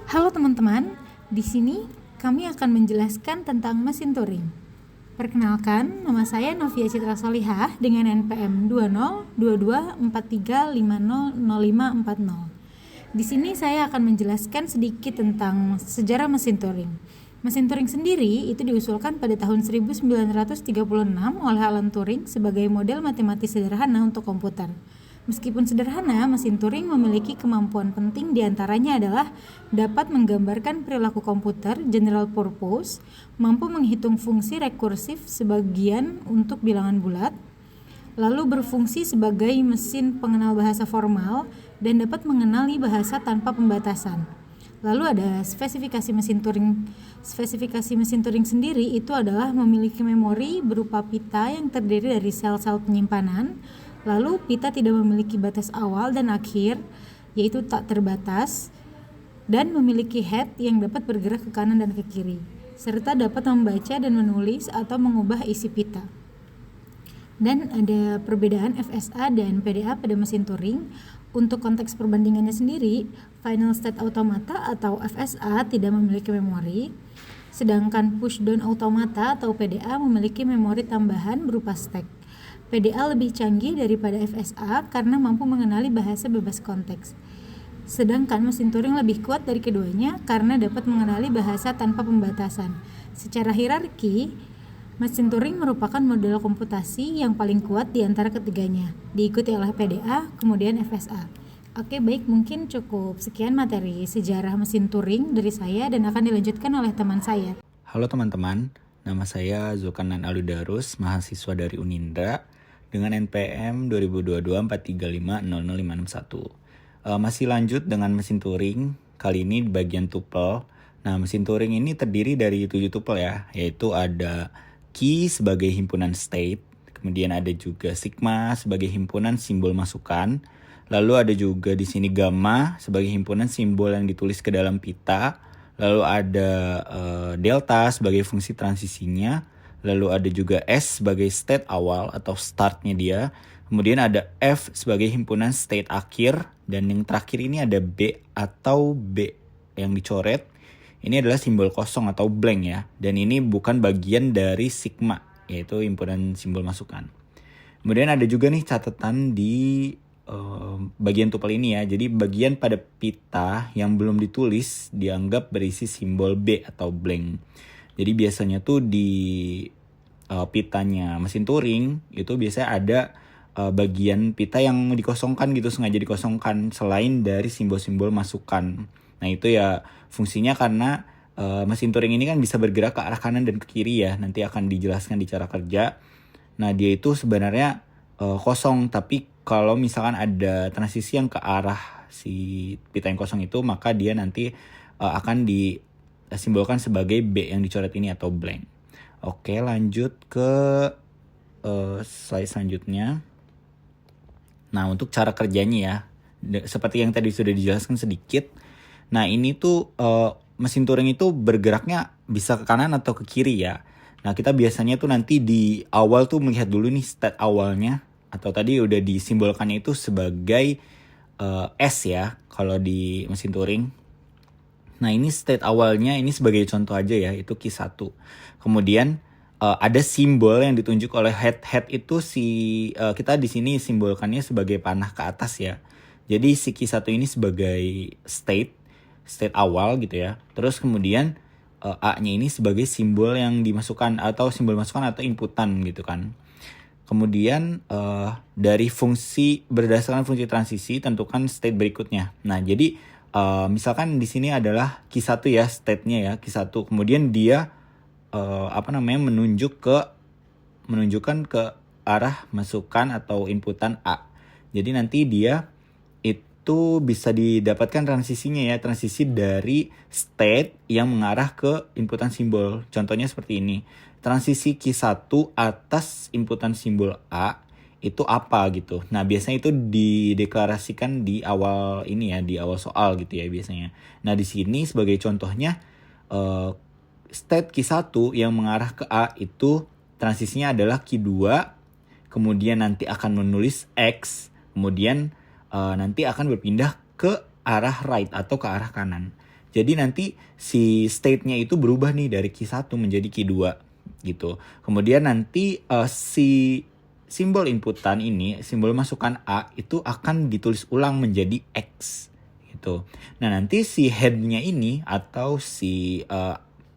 Halo teman-teman, di sini kami akan menjelaskan tentang mesin Turing. Perkenalkan, nama saya Novia Citra Solihah dengan NPM 202243500540. Di sini saya akan menjelaskan sedikit tentang sejarah mesin Turing. Mesin Turing sendiri itu diusulkan pada tahun 1936 oleh Alan Turing sebagai model matematis sederhana untuk komputer. Meskipun sederhana, mesin Turing memiliki kemampuan penting diantaranya adalah dapat menggambarkan perilaku komputer general purpose, mampu menghitung fungsi rekursif sebagian untuk bilangan bulat, lalu berfungsi sebagai mesin pengenal bahasa formal, dan dapat mengenali bahasa tanpa pembatasan. Lalu ada spesifikasi mesin Turing. Spesifikasi mesin Turing sendiri itu adalah memiliki memori berupa pita yang terdiri dari sel-sel penyimpanan. Lalu pita tidak memiliki batas awal dan akhir, yaitu tak terbatas, dan memiliki head yang dapat bergerak ke kanan dan ke kiri, serta dapat membaca dan menulis atau mengubah isi pita. Dan ada perbedaan FSA dan PDA pada mesin Turing. Untuk konteks perbandingannya sendiri, Final State Automata atau FSA tidak memiliki memori, sedangkan Push Down Automata atau PDA memiliki memori tambahan berupa stack. PDA lebih canggih daripada FSA karena mampu mengenali bahasa bebas konteks. Sedangkan mesin Turing lebih kuat dari keduanya karena dapat mengenali bahasa tanpa pembatasan. Secara hierarki, mesin Turing merupakan model komputasi yang paling kuat di antara ketiganya, diikuti oleh PDA, kemudian FSA. Oke, baik, mungkin cukup sekian materi sejarah mesin Turing dari saya dan akan dilanjutkan oleh teman saya. Halo teman-teman, nama saya Zulkarnain Aludarus, mahasiswa dari Unindra dengan NPM 202243500561. Masih lanjut dengan mesin Turing, kali ini di bagian tuple. Nah, mesin Turing ini terdiri dari 7 tuple ya, yaitu ada key sebagai himpunan state, kemudian ada juga sigma sebagai himpunan simbol masukan, lalu ada juga di sini gamma sebagai himpunan simbol yang ditulis ke dalam pita, lalu ada delta sebagai fungsi transisinya, lalu ada juga S sebagai state awal atau startnya dia, kemudian ada F sebagai himpunan state akhir, dan yang terakhir ini ada B atau B yang dicoret. Ini adalah simbol kosong atau blank ya, dan ini bukan bagian dari sigma, yaitu himpunan simbol masukan. Kemudian ada juga nih catatan di bagian tuple ini ya. Jadi bagian pada pita yang belum ditulis dianggap berisi simbol B atau blank. Jadi biasanya tuh di pitanya mesin Turing itu biasanya ada bagian pita yang dikosongkan gitu, sengaja dikosongkan selain dari simbol-simbol masukan. Nah itu ya fungsinya karena mesin Turing ini kan bisa bergerak ke arah kanan dan ke kiri ya. Nanti akan dijelaskan di cara kerja. Nah dia itu sebenarnya kosong, tapi kalau misalkan ada transisi yang ke arah si pita yang kosong itu, maka dia nanti akan disimbolkan sebagai B yang dicoret ini atau blank. Oke, lanjut ke slide selanjutnya. Nah, untuk cara kerjanya ya, seperti yang tadi sudah dijelaskan sedikit. Nah, ini tuh mesin Turing itu bergeraknya bisa ke kanan atau ke kiri ya. Nah, kita biasanya tuh nanti di awal tuh melihat dulu nih state awalnya, atau tadi udah disimbolkannya itu sebagai S ya kalau di mesin Turing. Nah, ini state awalnya, ini sebagai contoh aja ya, itu key 1. Kemudian ada simbol yang ditunjuk oleh head itu kita di sini simbolkannya sebagai panah ke atas ya. Jadi si key 1 ini sebagai state awal gitu ya. Terus kemudian A-nya ini sebagai simbol yang dimasukkan atau simbol masukan atau inputan gitu kan. Kemudian dari fungsi berdasarkan fungsi transisi tentukan state berikutnya. Nah, jadi misalkan di sini adalah key 1 ya, state-nya ya, key 1. Kemudian dia menunjukkan ke arah masukan atau inputan A. Jadi nanti dia itu bisa didapatkan transisinya ya, transisi dari state yang mengarah ke inputan simbol. Contohnya seperti ini. Transisi key 1 atas inputan simbol A itu apa gitu. Nah, biasanya itu dideklarasikan di awal ini ya, di awal soal gitu ya biasanya. Nah, di sini sebagai contohnya state key 1 yang mengarah ke A itu transisinya adalah key 2, kemudian nanti akan menulis X, kemudian nanti akan berpindah ke arah right atau ke arah kanan. Jadi nanti si state-nya itu berubah nih dari Q1 menjadi Q2 gitu. Kemudian nanti si simbol inputan ini, simbol masukan A itu akan ditulis ulang menjadi X gitu. Nah nanti si head-nya ini atau si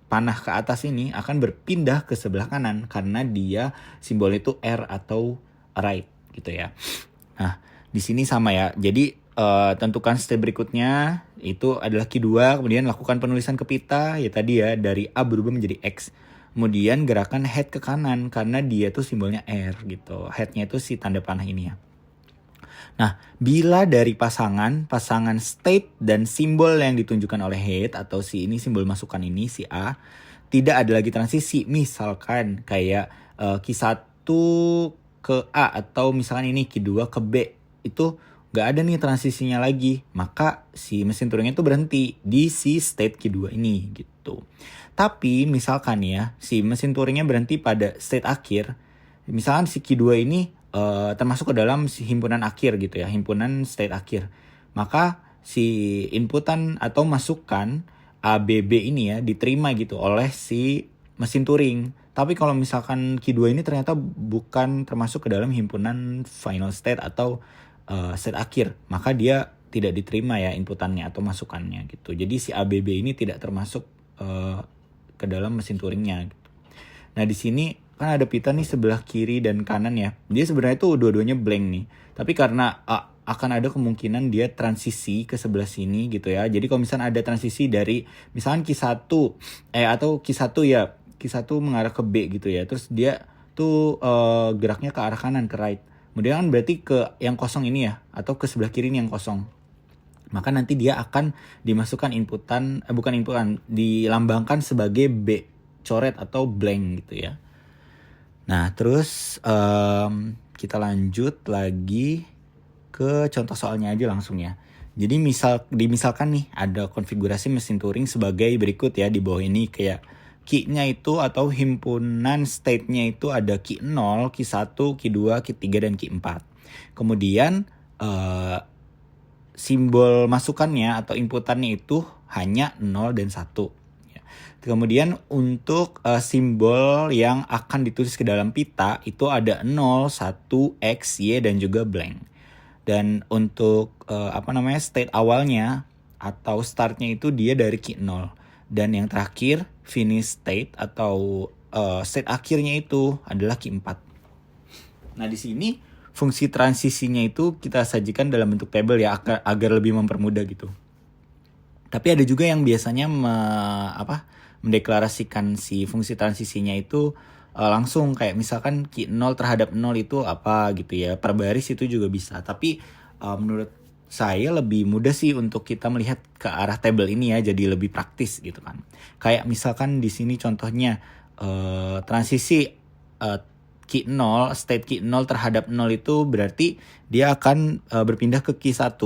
panah ke atas ini akan berpindah ke sebelah kanan karena dia simbolnya itu R atau right gitu ya. Nah di sini sama ya. Jadi tentukan step berikutnya itu adalah Q2, kemudian lakukan penulisan ke pita ya tadi ya, dari A berubah menjadi X. Kemudian gerakan head ke kanan karena dia tuh simbolnya R gitu. Headnya itu si tanda panah ini ya. Nah, bila dari pasangan state dan simbol yang ditunjukkan oleh head atau si ini simbol masukan ini si A tidak ada lagi transisi, misalkan kayak Q1 ke A atau misalkan ini Q2 ke B, itu nggak ada nih transisinya lagi, maka si mesin Turing itu berhenti di si state Q2 ini gitu. Tapi misalkan ya si mesin Turingnya berhenti pada state akhir, misalkan si Q2 ini termasuk ke dalam si himpunan akhir gitu ya, himpunan state akhir, maka si inputan atau masukan ABB ini ya diterima gitu oleh si mesin Turing. Tapi kalau misalkan Q2 ini ternyata bukan termasuk ke dalam himpunan final state atau state akhir, maka dia tidak diterima ya inputannya atau masukannya gitu. Jadi si ABB ini tidak termasuk ke dalam mesin Turingnya gitu. Nah di sini kan ada pita nih sebelah kiri dan kanan ya. Dia sebenarnya tuh dua-duanya blank nih. Tapi karena akan ada kemungkinan dia transisi ke sebelah sini gitu ya. Jadi kalau misalnya ada transisi dari misalkan Q1 atau Q1 ya, Q1 mengarah ke B gitu ya. Terus dia tuh geraknya ke arah kanan, ke right. Kemudian kan berarti ke yang kosong ini ya, atau ke sebelah kiri ini yang kosong. Maka nanti dia akan dimasukkan inputan, bukan inputan, dilambangkan sebagai B coret atau blank gitu ya. Nah terus kita lanjut lagi ke contoh soalnya aja langsung ya. Jadi misalkan nih ada konfigurasi mesin Turing sebagai berikut ya, di bawah ini kayak key-nya itu atau himpunan state-nya itu ada Q0, Q1, Q2, Q3, dan Q4. Kemudian simbol masukannya atau inputannya itu hanya 0 dan 1. Kemudian untuk simbol yang akan ditulis ke dalam pita itu ada 0, 1, X, Y, dan juga blank. Dan untuk state awalnya atau startnya itu dia dari Q0. Dan yang terakhir finish state atau state akhirnya itu adalah Q4. Nah di sini fungsi transisinya itu kita sajikan dalam bentuk tabel ya agar lebih mempermudah gitu. Tapi ada juga yang biasanya mendeklarasikan si fungsi transisinya itu langsung kayak misalkan Q0 terhadap 0 itu apa gitu ya. Per baris itu juga bisa. Tapi menurut saya lebih mudah sih untuk kita melihat ke arah tabel ini ya, jadi lebih praktis gitu kan. Kayak misalkan di sini contohnya transisi Q0, state Q0 terhadap 0 itu berarti dia akan berpindah ke Q1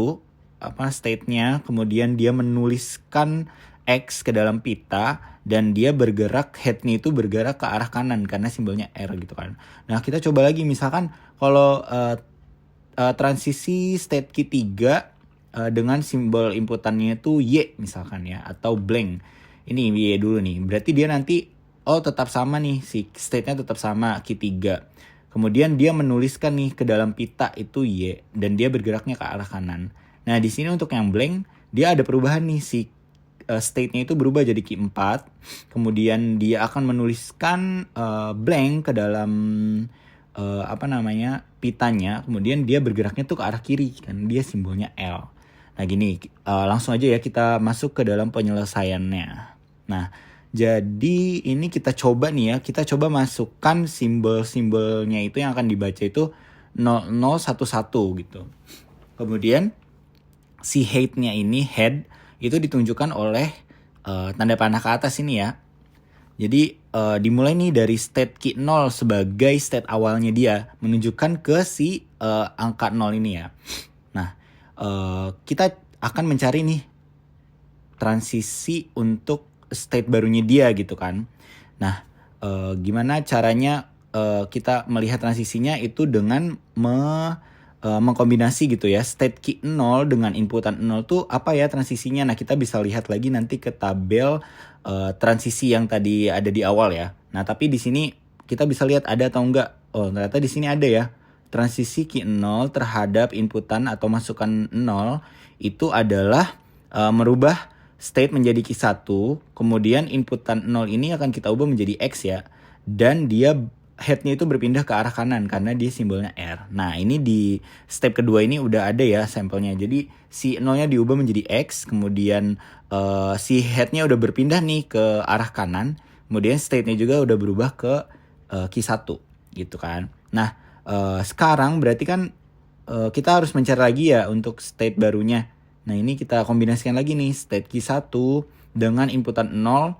state-nya, kemudian dia menuliskan X ke dalam pita dan dia bergerak, head-nya itu bergerak ke arah kanan karena simbolnya R gitu kan. Nah kita coba lagi misalkan kalau transisi state Q3 dengan simbol inputannya itu Y misalkan ya, atau blank. Ini Y dulu nih, berarti dia nanti tetap sama nih, si state-nya tetap sama Q3. Kemudian dia menuliskan nih ke dalam pita itu Y dan dia bergeraknya ke arah kanan. Nah di sini untuk yang blank dia ada perubahan nih, si state-nya itu berubah jadi Q4. Kemudian dia akan menuliskan blank ke dalam pitanya. Kemudian dia bergeraknya tuh ke arah kiri kan, dia simbolnya L. Nah gini, langsung aja ya kita masuk ke dalam penyelesaiannya. Nah jadi ini kita coba nih ya, kita coba masukkan simbol-simbolnya itu yang akan dibaca itu 0011 gitu. Kemudian si head-nya ini, head, itu ditunjukkan oleh tanda panah ke atas ini ya. Jadi dimulai nih dari state Q0 sebagai state awalnya dia, menunjukkan ke si angka 0 ini ya. Nah kita akan mencari nih transisi untuk state barunya dia gitu kan. Nah gimana caranya kita melihat transisinya itu dengan mengkombinasi gitu ya, state key 0 dengan inputan 0 tuh apa ya transisinya. Nah, kita bisa lihat lagi nanti ke tabel transisi yang tadi ada di awal ya. Nah, tapi di sini kita bisa lihat ada atau enggak. Oh, ternyata di sini ada ya. Transisi key 0 terhadap inputan atau masukan 0 itu adalah merubah state menjadi key 1, kemudian inputan 0 ini akan kita ubah menjadi X ya. Dan dia headnya itu berpindah ke arah kanan karena dia simbolnya R. Nah, ini di step kedua ini udah ada ya sampelnya. Jadi si 0-nya diubah menjadi X, kemudian si headnya udah berpindah nih ke arah kanan, kemudian state-nya juga udah berubah ke key 1 gitu kan. Nah, sekarang berarti kan kita harus mencari lagi ya untuk state barunya. Nah, ini kita kombinasikan lagi nih state key 1 dengan inputan 0,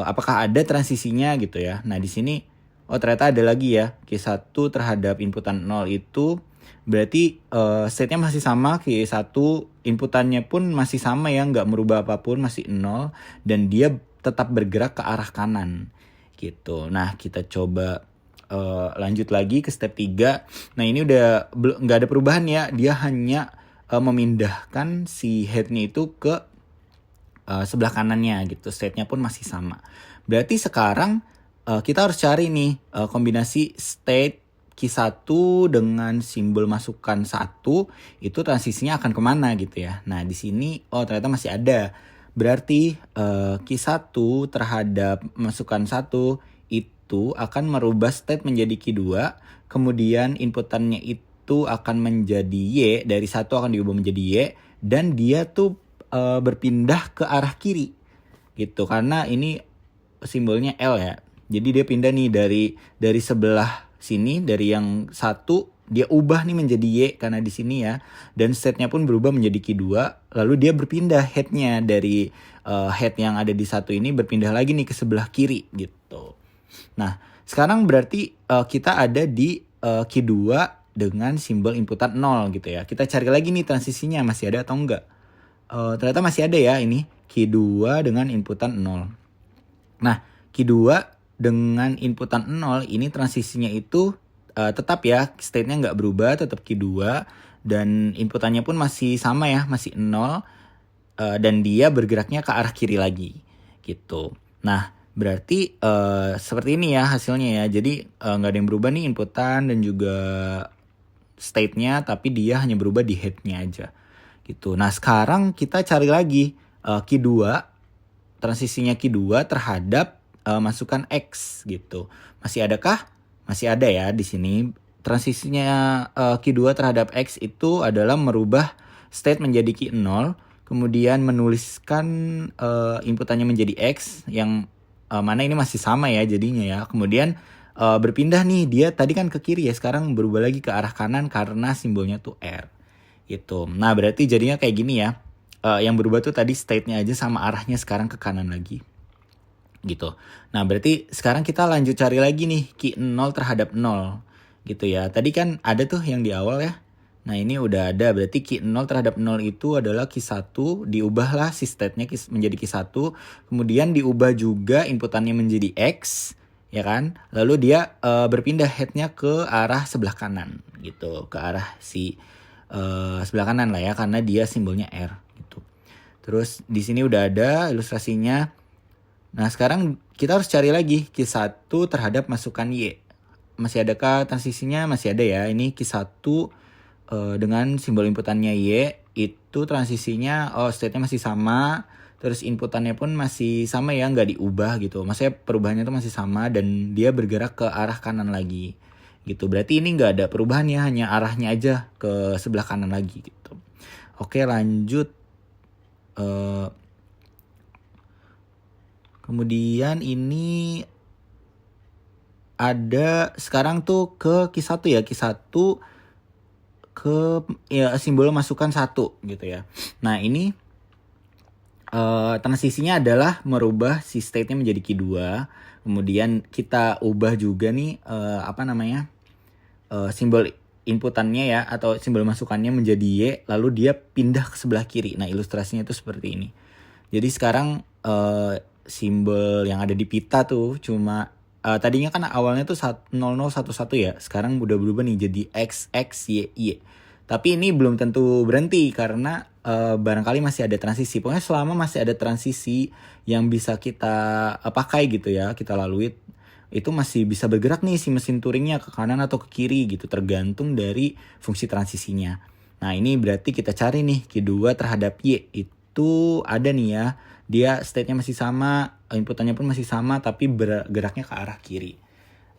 apakah ada transisinya gitu ya. Nah, di sini ternyata ada lagi ya, key 1 terhadap inputan 0 itu berarti state-nya masih sama, key 1 inputannya pun masih sama ya, nggak merubah apapun, masih 0, dan dia tetap bergerak ke arah kanan gitu. Nah, kita coba lanjut lagi ke step 3. Nah, ini udah nggak ada perubahan ya, dia hanya memindahkan si headnya itu ke sebelah kanannya gitu, state-nya pun masih sama. Berarti sekarang kita harus cari nih kombinasi state key 1 dengan simbol masukan 1 itu transisinya akan kemana gitu ya. Nah, di sini ternyata masih ada. Berarti key 1 terhadap masukan 1 itu akan merubah state menjadi key 2, kemudian inputannya itu akan menjadi Y, dari 1 akan diubah menjadi Y, dan dia tuh berpindah ke arah kiri gitu, karena ini simbolnya L ya. Jadi dia pindah nih dari sebelah sini, dari yang 1 dia ubah nih menjadi Y karena di sini ya, dan state-nya pun berubah menjadi key 2, lalu dia berpindah head-nya dari head yang ada di 1 ini berpindah lagi nih ke sebelah kiri gitu. Nah, sekarang berarti kita ada di key 2 dengan simbol inputan 0 gitu ya. Kita cari lagi nih transisinya masih ada atau enggak. Ternyata masih ada ya, ini key 2 dengan inputan 0. Nah, key 2 dengan inputan 0 ini transisinya itu tetap ya, state-nya nggak berubah, tetap key 2, dan inputannya pun masih sama ya, masih 0, dan dia bergeraknya ke arah kiri lagi gitu. Nah, berarti seperti ini ya hasilnya ya. Jadi nggak ada yang berubah nih inputan dan juga state-nya, tapi dia hanya berubah di head-nya aja gitu. Nah, sekarang kita cari lagi key 2, transisinya key 2 terhadap masukan X gitu. Masih adakah? Masih ada ya di sini. Transisinya key 2 terhadap X itu adalah merubah state menjadi key 0, kemudian menuliskan inputannya menjadi X yang mana ini masih sama ya jadinya ya. Kemudian berpindah nih, dia tadi kan ke kiri ya, sekarang berubah lagi ke arah kanan karena simbolnya tuh R gitu. Nah, berarti jadinya kayak gini ya. Yang berubah tuh tadi state-nya aja sama arahnya sekarang ke kanan lagi gitu. Nah, berarti sekarang kita lanjut cari lagi nih key 0 terhadap 0 gitu ya. Tadi kan ada tuh yang di awal ya. Nah, ini udah ada, berarti key 0 terhadap 0 itu adalah key 1, diubahlah si state-nya menjadi key 1, kemudian diubah juga inputannya menjadi X, ya kan? Lalu dia berpindah head-nya ke arah sebelah kanan gitu, ke arah si sebelah kanan lah ya, karena dia simbolnya R gitu. Terus di sini udah ada ilustrasinya. Nah, sekarang kita harus cari lagi key 1 terhadap masukan Y. Masih adakah transisinya? Masih ada ya. Ini key 1 dengan simbol inputannya Y, itu transisinya state-nya masih sama, terus inputannya pun masih sama ya, nggak diubah gitu. Maksudnya perubahannya itu masih sama dan dia bergerak ke arah kanan lagi gitu. Berarti ini nggak ada perubahan ya, hanya arahnya aja ke sebelah kanan lagi gitu. Oke, lanjut. Kemudian ini ada sekarang tuh ke key 1 ya, key 1 ke ya, simbol masukan 1 gitu ya. Nah, ini transisinya adalah merubah si state-nya menjadi key 2. Kemudian kita ubah juga nih simbol inputannya ya, atau simbol masukannya menjadi Y, lalu dia pindah ke sebelah kiri. Nah, ilustrasinya tuh seperti ini. Jadi sekarang simbol yang ada di pita tuh cuma tadinya kan awalnya tuh 0011 ya. Sekarang udah berubah nih jadi X, Y, Y. Tapi ini belum tentu berhenti karena barangkali masih ada transisi. Pokoknya selama masih ada transisi yang bisa kita pakai gitu ya, kita lalui, itu masih bisa bergerak nih si mesin Turingnya ke kanan atau ke kiri gitu, tergantung dari fungsi transisinya. Nah ini berarti kita cari nih Q2 terhadap Y, itu ada nih ya, dia state-nya masih sama, inputannya pun masih sama, tapi bergeraknya ke arah kiri.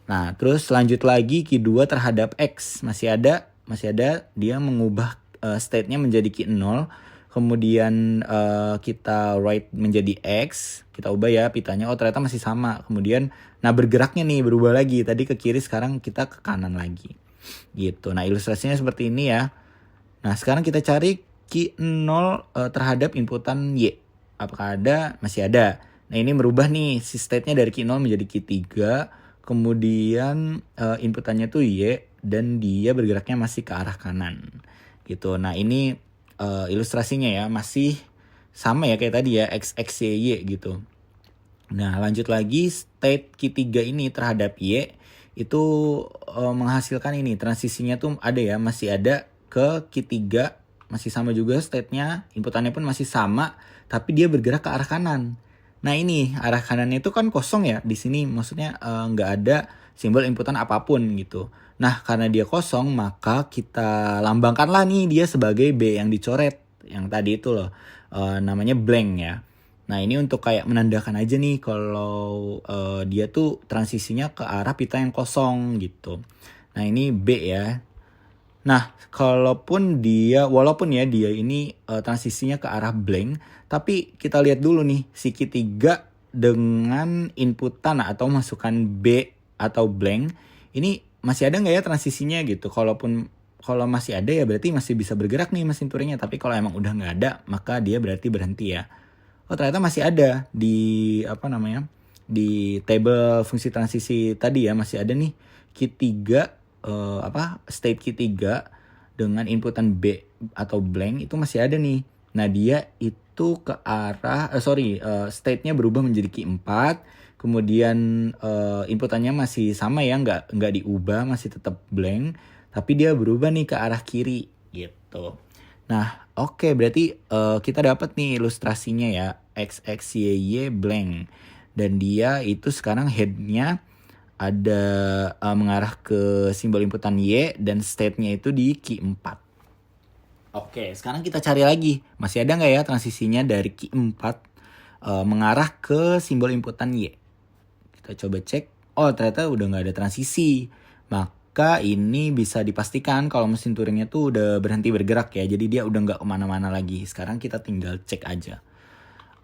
Nah, terus lanjut lagi Q2 terhadap X. Masih ada dia mengubah state-nya menjadi Q0. Kemudian kita write menjadi X. Kita ubah ya pitanya. Oh, ternyata masih sama. Kemudian nah bergeraknya nih berubah lagi. Tadi ke kiri, sekarang kita ke kanan lagi. Gitu. Nah, ilustrasinya seperti ini ya. Nah, sekarang kita cari Q0 terhadap inputan Y. Apakah ada? Masih ada. Nah, ini merubah nih si state-nya dari Q0 menjadi Q3. Kemudian inputannya tuh Y dan dia bergeraknya masih ke arah kanan. Gitu. Nah, ini ilustrasinya ya, masih sama ya kayak tadi ya, X, X, Y, Y gitu. Nah, lanjut lagi state Q3 ini terhadap Y itu menghasilkan ini, transisinya tuh ada ya, masih ada ke Q3, masih sama juga state-nya, inputannya pun masih sama, tapi dia bergerak ke arah kanan. Nah ini arah kanannya itu kan kosong ya di sini, maksudnya nggak ada simbol inputan apapun gitu. Nah karena dia kosong maka kita lambangkanlah nih dia sebagai B yang dicoret yang tadi itu loh, namanya blank ya. Nah ini untuk kayak menandakan aja nih kalau dia tuh transisinya ke arah pita yang kosong gitu. Nah ini B ya. Nah, walaupun ya dia ini transisinya ke arah blank, tapi kita lihat dulu nih si Q3 dengan inputan atau masukan B atau blank, ini masih ada nggak ya transisinya gitu. Kalau masih ada ya berarti masih bisa bergerak nih mesin Turingnya, tapi kalau emang udah nggak ada, maka dia berarti berhenti ya. Oh ternyata masih ada di di table fungsi transisi tadi ya, masih ada nih Q3 state Q3 dengan inputan B atau blank itu masih ada nih. Nah dia itu ke arah state-nya berubah menjadi Q4, kemudian inputannya masih sama ya, nggak diubah, masih tetap blank, tapi dia berubah nih ke arah kiri gitu. Nah, oke, berarti kita dapat nih ilustrasinya ya, X, X, Y, Y blank. Dan dia itu sekarang headnya ada mengarah ke simbol inputan Y dan state-nya itu di Q4. Oke, sekarang kita cari lagi. Masih ada nggak ya transisinya dari Q4 mengarah ke simbol inputan Y? Kita coba cek. Oh, ternyata udah nggak ada transisi. Maka ini bisa dipastikan kalau mesin Turingnya tuh udah berhenti bergerak ya. Jadi dia udah nggak kemana-mana lagi. Sekarang kita tinggal cek aja.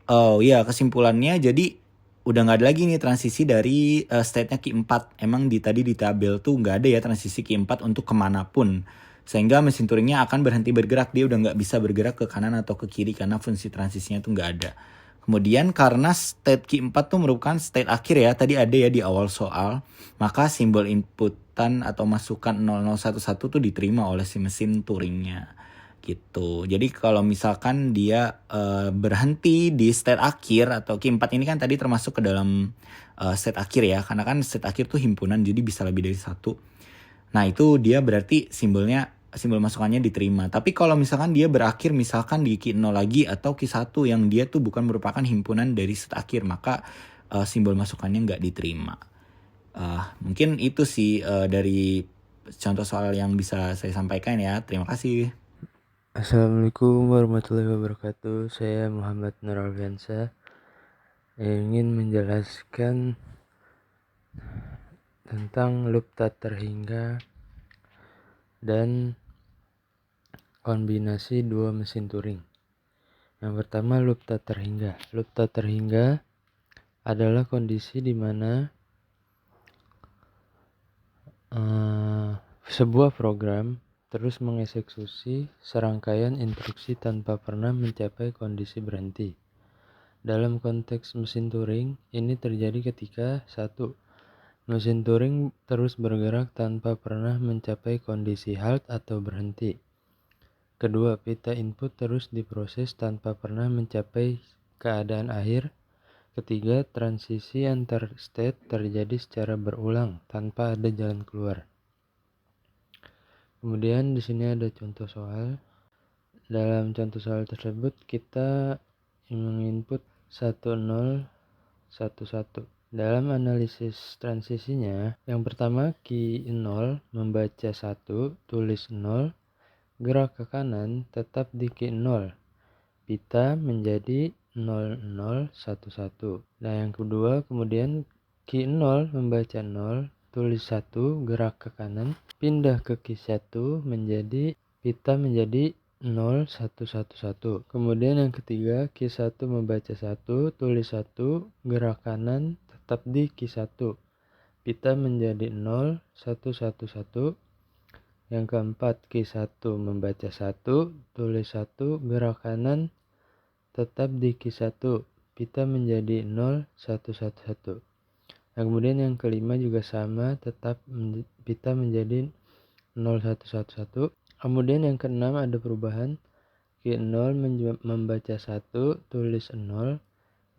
Oh iya, kesimpulannya jadi udah nggak ada lagi nih transisi dari state-nya Q4. Emang tadi di tabel tuh nggak ada ya transisi Q4 untuk kemanapun. Sehingga mesin Turingnya akan berhenti bergerak. Dia udah nggak bisa bergerak ke kanan atau ke kiri karena fungsi transisinya tuh nggak ada. Kemudian karena state Q4 tuh merupakan state akhir ya, tadi ada ya di awal soal, maka simbol inputan atau masukan 0011 tuh diterima oleh si mesin Turingnya gitu. Jadi kalau misalkan dia berhenti di state akhir atau Q4 ini kan tadi termasuk ke dalam state akhir ya, karena kan state akhir tuh himpunan jadi bisa lebih dari satu. Nah itu dia berarti simbol masukannya diterima. Tapi kalau misalkan dia berakhir misalkan di Q0 lagi atau Q1 yang dia tuh bukan merupakan himpunan dari state akhir, maka simbol masukannya nggak diterima. Mungkin itu sih dari contoh soal yang bisa saya sampaikan ya. Terima kasih. Assalamualaikum warahmatullahi wabarakatuh. Saya Muhammad Nur Alfiansa ingin menjelaskan tentang loop tak terhingga dan kombinasi dua mesin Turing. Yang pertama, loop tak terhingga. Loop tak terhingga adalah kondisi di mana sebuah program terus mengeksekusi serangkaian instruksi tanpa pernah mencapai kondisi berhenti. Dalam konteks mesin Turing, ini terjadi ketika 1. Mesin Turing terus bergerak tanpa pernah mencapai kondisi halt atau berhenti. Kedua, pita input terus diproses tanpa pernah mencapai keadaan akhir. Ketiga, transisi antar state terjadi secara berulang tanpa ada jalan keluar. Kemudian di sini ada contoh soal. Dalam contoh soal tersebut kita menginput 1011. Dalam analisis transisinya, yang pertama key 0 membaca 1, tulis 0, gerak ke kanan tetap di key 0. Pita menjadi 0011. Nah, yang kedua kemudian key 0 membaca 0, tulis 1, gerak ke kanan, pindah ke key 1 menjadi pita menjadi 0111. Kemudian yang ketiga key 1 membaca 1, tulis 1, gerak kanan tetap di key 1. Pita menjadi 0111. Yang keempat key 1 membaca 1, tulis 1, gerak kanan tetap di key 1. Pita menjadi 0111. Nah, kemudian yang kelima juga sama, tetap pita menjadi 0111. Kemudian yang keenam ada perubahan. Key 0 membaca 1, tulis 0,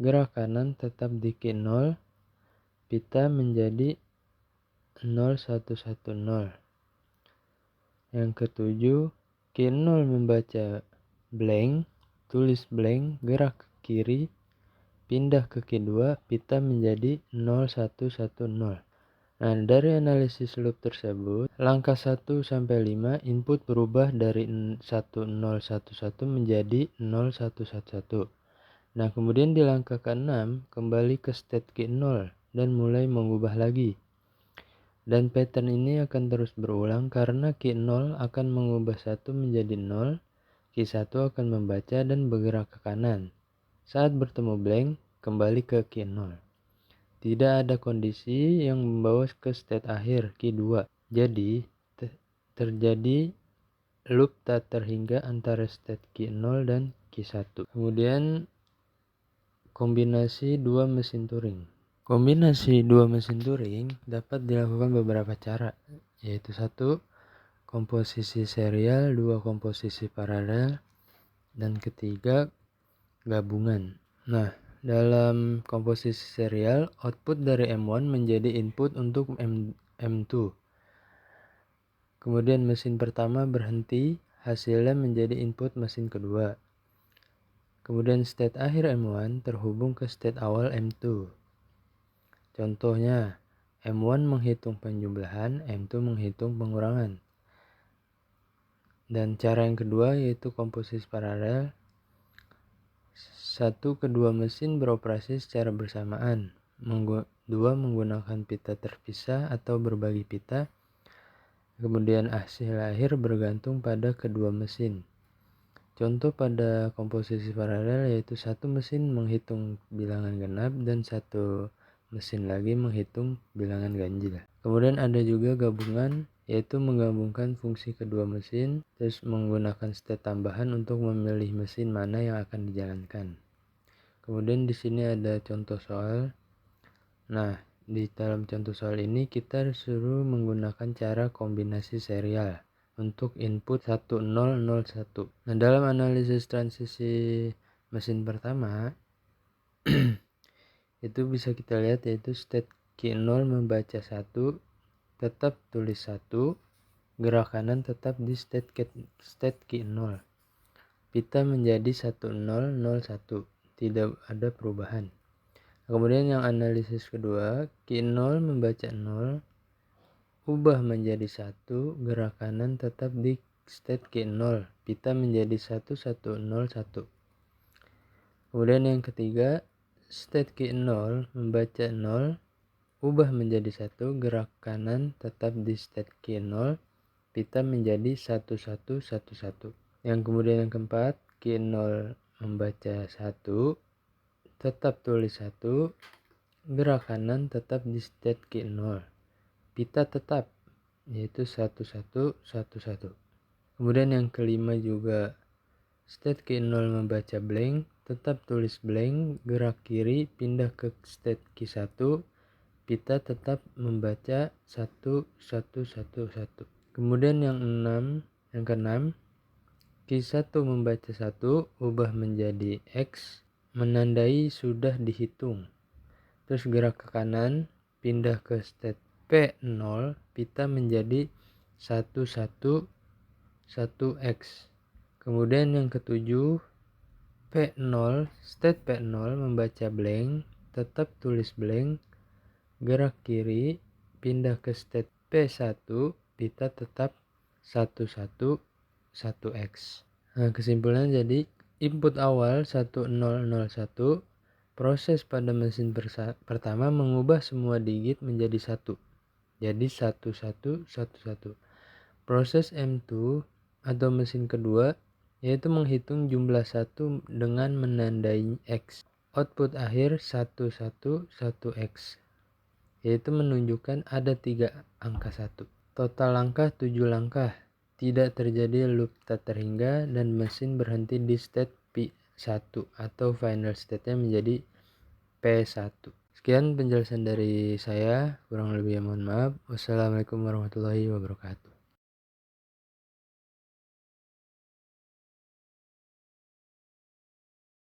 gerak kanan tetap di key 0, pita menjadi 0110. Yang ketujuh, key 0 membaca blank, tulis blank, gerak ke kiri, pindah ke key 2, pita menjadi 0110. Nah, dari analisis loop tersebut, langkah 1 sampai 5 input berubah dari 1011 menjadi 0111. Nah, kemudian di langkah ke-6 kembali ke state key 0 dan mulai mengubah lagi. Dan pattern ini akan terus berulang karena key 0 akan mengubah 1 menjadi 0, key 1 akan membaca dan bergerak ke kanan. Saat bertemu blank, kembali ke key 0. Tidak ada kondisi yang membawa ke state akhir key 2. Jadi, terjadi loop tak terhingga antara state key 0 dan key 1. Kemudian, kombinasi dua mesin Turing. Kombinasi dua mesin Turing dapat dilakukan beberapa cara, yaitu 1. Komposisi serial, 2. Komposisi paralel, dan ketiga gabungan. Nah, dalam komposisi serial, output dari M1 menjadi input untuk M2. Kemudian mesin pertama berhenti, hasilnya menjadi input mesin kedua. Kemudian state akhir M1 terhubung ke state awal M2. Contohnya, M1 menghitung penjumlahan, M2 menghitung pengurangan. Dan cara yang kedua yaitu komposisi paralel. Satu kedua mesin beroperasi secara bersamaan. Dua menggunakan pita terpisah atau berbagi pita. Kemudian hasil akhir bergantung pada kedua mesin. Contoh pada komposisi paralel yaitu satu mesin menghitung bilangan genap dan satu mesin lagi menghitung bilangan ganjil. Kemudian ada juga gabungan, yaitu menggabungkan fungsi kedua mesin terus menggunakan state tambahan untuk memilih mesin mana yang akan dijalankan. Kemudian di sini ada contoh soal. Nah, di dalam contoh soal ini kita disuruh menggunakan cara kombinasi serial untuk input 1001. Nah, dalam analisis transisi mesin pertama itu bisa kita lihat yaitu state key 0 membaca 1, tetap tulis 1, gerak kanan tetap di state key 0. Pita menjadi 1001, tidak ada perubahan. Kemudian yang analisis kedua, key 0 membaca 0, ubah menjadi 1, gerak kanan tetap di state key 0, pita menjadi 1101. Kemudian yang ketiga, state key 0 membaca 0, ubah menjadi 1, gerak kanan tetap di state key 0, pita menjadi 1111. Yang kemudian yang keempat, key 0 membaca 1, tetap tulis 1, gerak kanan tetap di state key 0, pita tetap yaitu 1111. Kemudian yang kelima juga state key 0 membaca blank, tetap tulis blank, gerak kiri pindah ke state key 1, pita tetap membaca 1111. Kemudian yang keenam, key 1 membaca 1, ubah menjadi X, menandai sudah dihitung. Terus gerak ke kanan, pindah ke state P0, pita menjadi 1111. 1x. Kemudian yang ketujuh, P0, state P0 membaca blank, tetap tulis blank, gerak kiri, pindah ke state P1, pita tetap 1x. Nah, kesimpulan jadi input awal 1001, proses pada mesin pertama mengubah semua digit menjadi 1. Jadi 1111. Proses M2 atau mesin kedua yaitu menghitung jumlah 1 dengan menandai X. Output akhir 111X, yaitu menunjukkan ada 3 angka 1. Total langkah 7 langkah. Tidak terjadi loop tak terhingga dan mesin berhenti di state P1 atau final state-nya menjadi P1. Sekian penjelasan dari saya, kurang lebih mohon maaf. Wassalamualaikum warahmatullahi wabarakatuh.